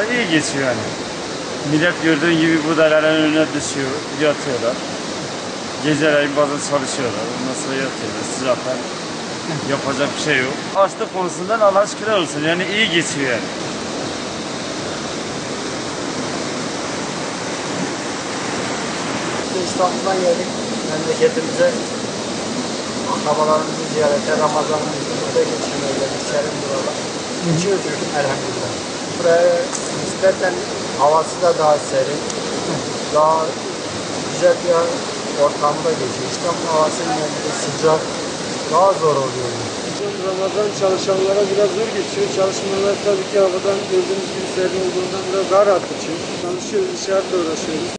Valla iyi geçiyor yani. Millet gördüğün gibi buğdayların önüne düşüyor, yatıyorlar. Geceleyin bazen çalışıyorlar, ondan sonra yatıyorlar. Sıcaktan yapacak bir şey yok. Açlık konusundan Allah'a şükürler olsun. Yani iyi geçiyor yani. İstanbul'dan geldik memleketimize, akrabalarımızı ziyarete, Ramazan'ımızı burada geçirmeye geldik, serin buralar. Geçiyoruz elhamdülillah. Buraya nispeten havası da daha serin, daha güzel bir ortamda geçiyor. İstanbul havasının yanında sıcak, daha zor oluyor. Ramazan çalışanlara biraz zor geçiyor. Çalışmalar tabii ki havadan gördüğünüz gibi serin olduğundan biraz daha rahat geçiyor. Çalışıyoruz, dışarıda uğraşıyoruz.